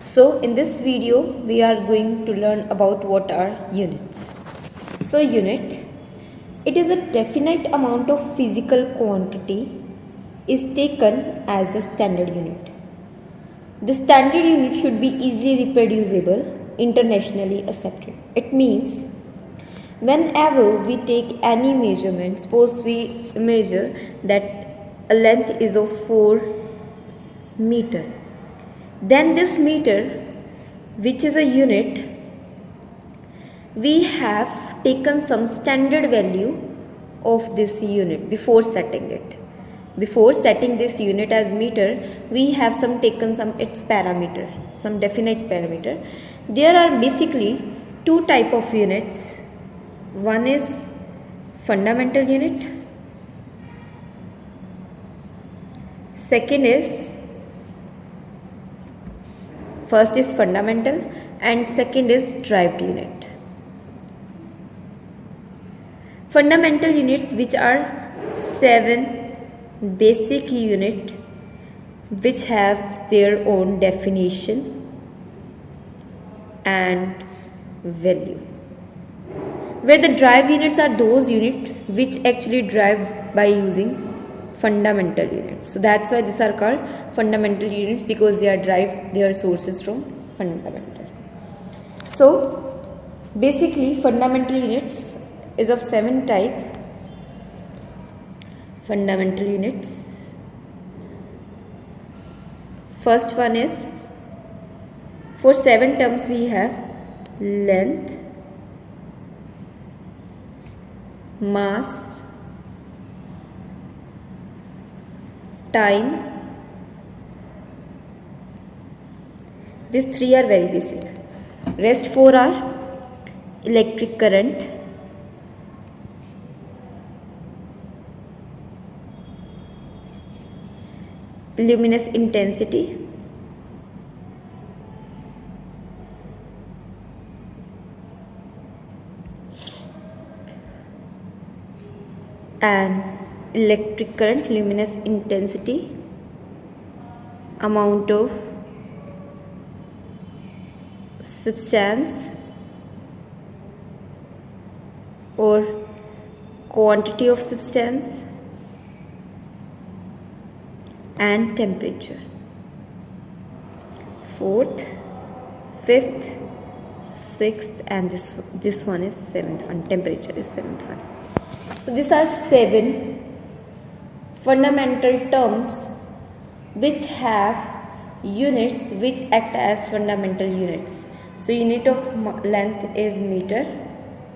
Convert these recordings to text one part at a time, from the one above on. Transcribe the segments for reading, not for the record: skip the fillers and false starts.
So in this video we are going to learn about what are units. So unit, it is a definite amount of physical quantity is taken as a standard unit. The standard unit should be easily reproducible, internationally accepted. It means whenever we take any measurement, suppose we measure that a length is of 4 meter, then this meter, which is a unit, we have taken some standard value of this unit before setting it. Before setting this unit as meter, we have taken some its parameter, some definite parameter. There are basically two type of units. One is fundamental unit. First is fundamental and second is derived unit. Fundamental units, which are 7 basic unit which have their own definition and value, where the derived units are those units which actually derive by using fundamental units. So that's why these are called fundamental units, because they are derived their sources from fundamental. So basically fundamental units is of 7 type. Fundamental units. First one is, for 7 terms we have length, mass, time. These 3 are very basic. Rest 4 are electric current, luminous intensity, and electric current, luminous intensity, amount of substance or quantity of substance, and temperature. 4th, 5th, 6th, and this one is 7th one. Temperature is 7th one. So these are 7 fundamental terms which have units which act as fundamental units. So unit of length is meter,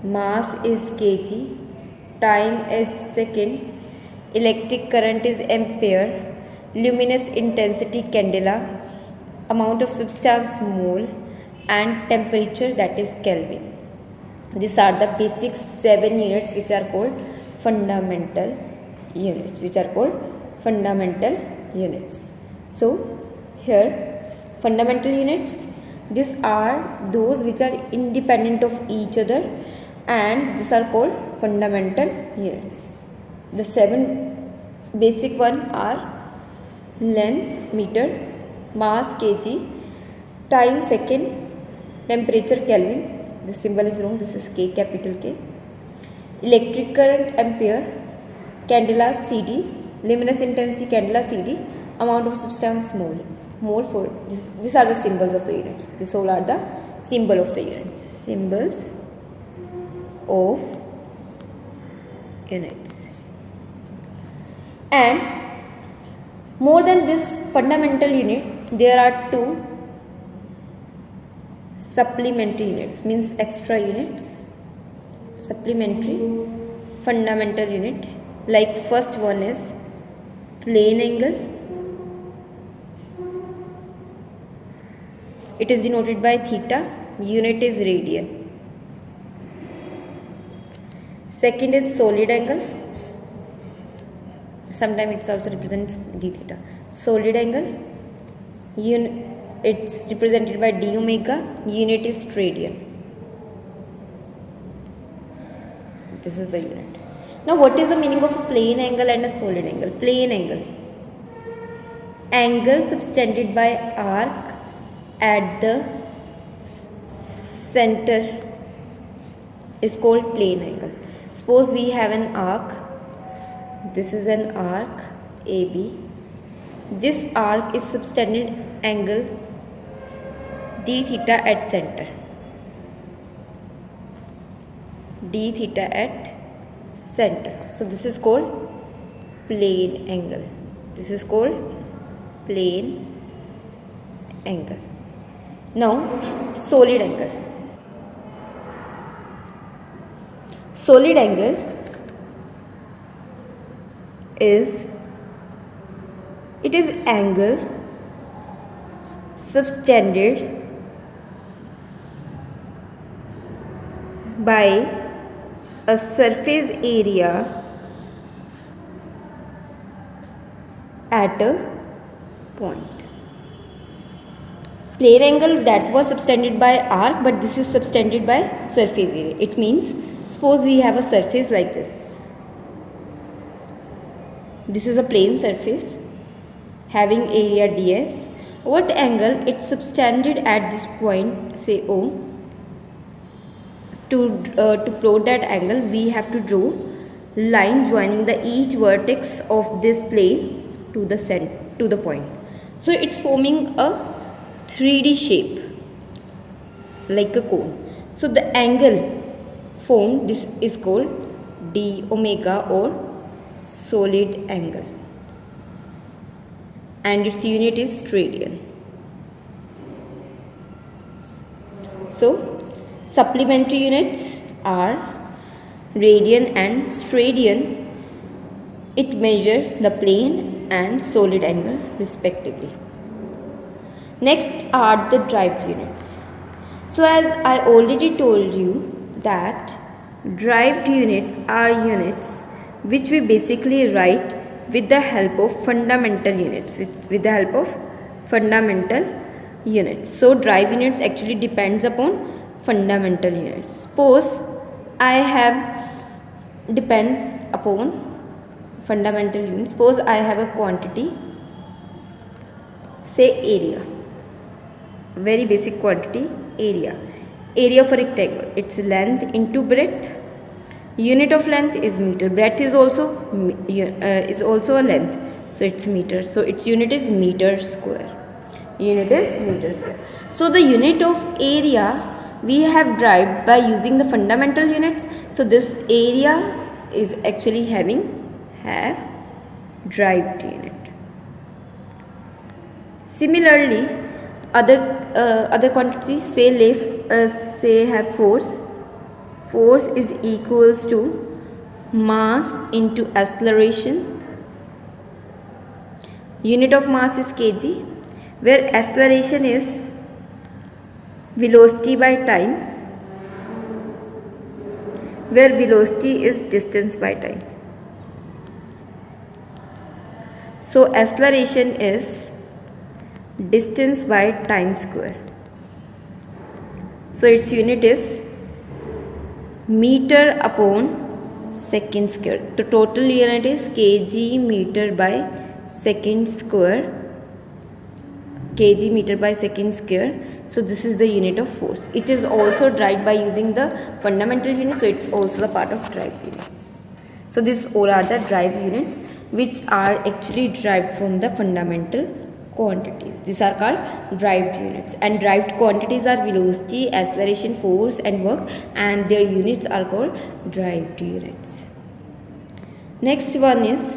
mass is kg, time is second, electric current is ampere, luminous intensity candela, amount of substance mole, and temperature, that is Kelvin. These are the basic 7 units which are called fundamental units. So here fundamental units, these are those which are independent of each other, and these are called fundamental units. The 7 basic one are length meter, mass kg, time second, temperature Kelvin. This symbol is wrong, this is K, capital K. Electric current ampere, candela CD, luminous intensity candela CD, amount of substance mole. Mole for this. These are the symbols of the units. These all are the symbol of the units. Symbols of units. And more than this fundamental unit, there are 2 supplementary units, means extra units. Supplementary fundamental unit, like first one is plane angle. It is denoted by theta, unit is radian. Second is solid angle. Sometimes it also represents d theta. Solid angle, it's represented by d omega, unit is radian. This is the unit. Now what is the meaning of a plane angle and a solid angle? Plane angle, angle subtended by arc at the center is called plane angle. Suppose we have an arc. This is an arc AB. This arc is subtended angle d theta at center. D theta at center. So this is called plane angle. This is called plane angle. Now solid angle. Solid angle is angle subtended by a surface area at a point. Plane angle, that was subtended by arc, but this is subtended by surface area. It means, suppose we have a surface like this. This is a plane surface having area ds. What angle it's subtended at this point, say O. To plot that angle, we have to draw line joining the each vertex of this plane to the point. So it's forming a 3D shape like a cone. So the angle formed, this is called d omega or solid angle, and its unit is radian. So supplementary units are radian and steradian. It measures the plane and solid angle respectively. Next are the derived units. So as I already told you that derived units are units which we basically write with the help of fundamental units. With the help of fundamental units. So derived units actually depends upon fundamental units. Suppose I have depends upon fundamental units. Suppose I have a quantity, say area, very basic quantity, area of a rectangle, its length into breadth. Unit of length is meter, breadth is also a length, so it's meter, so its unit is meter square. So the unit of area we have derived by using the fundamental units. So this area is actually have derived unit. Similarly, other quantities, say have force. Force is equals to mass into acceleration. Unit of mass is kg, where acceleration is velocity by time, where velocity is distance by time. So acceleration is distance by time square. So its unit is meter upon second square. The total unit is kg meter by second square. Kg meter by second square. So this is the unit of force. It is also derived by using the fundamental units, so it's also the part of derived units. So these all are the derived units which are actually derived from the fundamental quantities. These are called derived units, and derived quantities are velocity, acceleration, force and work, and their units are called derived units. Next one is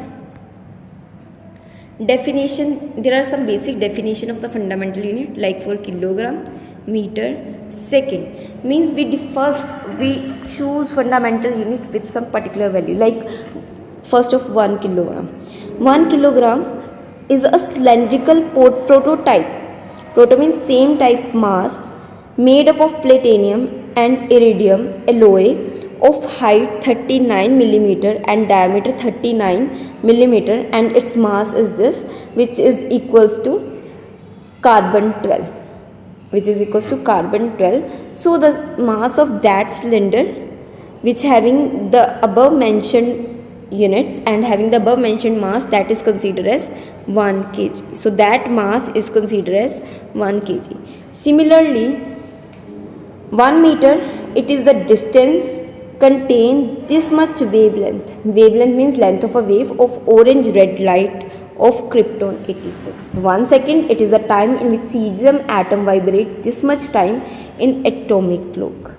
definition. There are some basic definition of the fundamental unit, like for kilogram, meter, second. Means we choose fundamental unit with some particular value, like first of 1 kilogram. 1 kilogram is a cylindrical prototype. Proto means same type mass, made up of platinum and iridium alloy of height 39 millimeter and diameter 39 millimeter, and its mass is this, which is equals to carbon 12. So the mass of that cylinder, which having the above mentioned units and having the above mentioned mass, that is considered as 1 kg. So that mass is considered as 1 kg. Similarly, 1 meter, it is the distance contain this much wavelength. Wavelength means length of a wave of orange red light of krypton 86. 1 second, it is the time in which cesium atom vibrate this much time in atomic clock.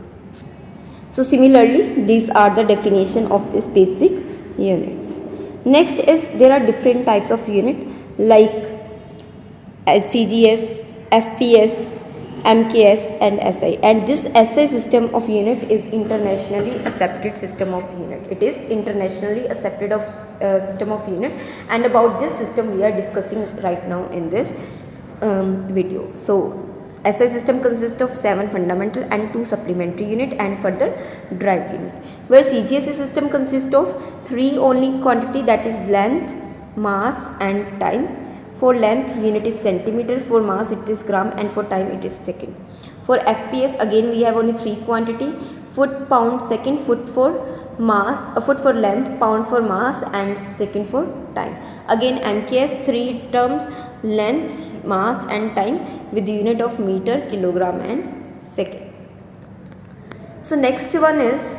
So similarly, these are the definition of these basic units. Next is there are different types of unit like CGS, FPS, MKS and SI, and this SI system of unit is internationally accepted system of unit. It is internationally accepted of system of unit, and about this system we are discussing right now in this video. So SI system consists of 7 fundamental and 2 supplementary unit and further derived unit, where CGS system consists of 3 only quantity, that is length, mass and time. For length unit is centimeter, for mass it is gram, and for time it is second. For FPS again we have only 3 quantity, foot, pound, second, foot for mass, foot for length, pound for mass and second for time. Again MKS 3 terms, length, mass and time with the unit of meter, kilogram and second. So next one is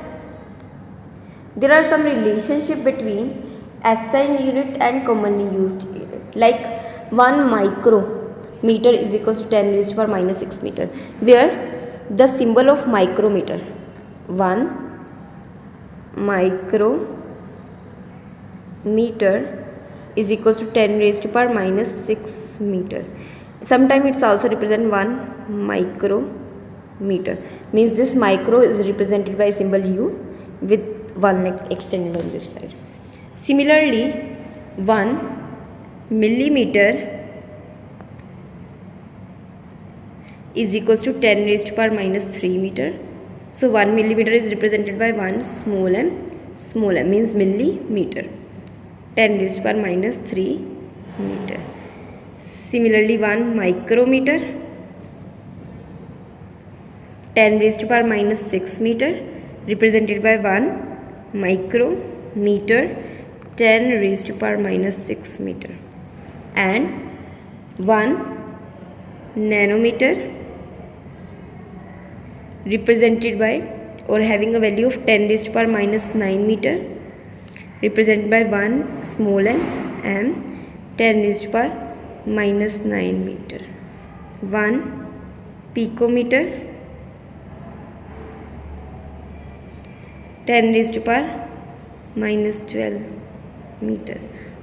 there are some relationship between SI unit and commonly used unit, like 1 micrometer is equals to 10 raised to power minus 6 meter, where the symbol of micrometer, 1 micrometer is equals to 10 raised to power minus 6 meter. Sometimes it's also represent 1 micrometer, means this micro is represented by symbol U with 1 extended on this side. Similarly, 1 millimeter is equals to 10 raised to power minus 3 meter. So 1 millimeter is represented by 1 small m means millimeter, 10 raised to power minus 3 meter. Similarly, 1 micrometer, 10 raised to power minus 6 meter, represented by 1 micrometer, 10 raised to power minus 6 meter, and 1 nanometer represented by or having a value of 10 raised to power minus 9 meter, represented by 1 small m, 10 raised to power minus 9 meter. 1 picometer, 10 raised to power minus 12 meter,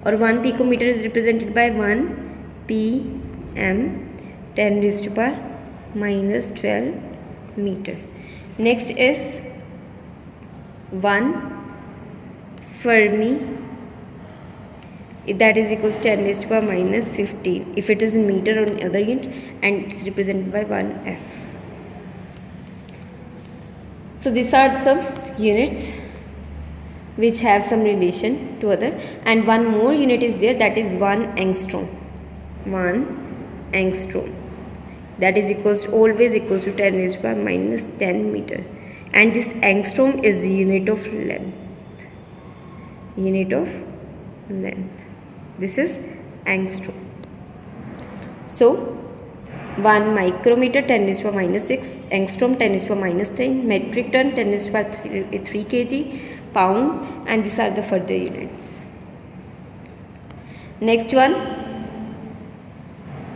or 1 picometer is represented by 1 pm, 10 raised to power minus 12 meter. Next is 1 Fermi, that is equals to 10 raised to power minus 15 if it is in meter or in other unit, and it's represented by 1 F. So these are some units which have some relation to other, and one more unit is there, that is 1 angstrom. 1 angstrom, that is always equals to 10 raised to power minus 10 meter, and this angstrom is unit of length. This is angstrom. So 1 micrometer 10 raised to power minus 6, angstrom 10 raised to power minus 10, metric ton 10 raised to power 3 kg, pound, and these are the further units. Next one,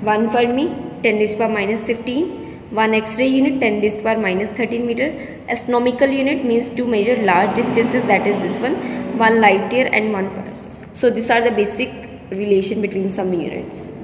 1 Fermi 10 raised to power minus 15, 1 X-ray unit 10 raised to power minus 13 meter, astronomical unit means to measure large distances, that is this one, 1 light year and 1 parsec. So these are the basic relation between some units.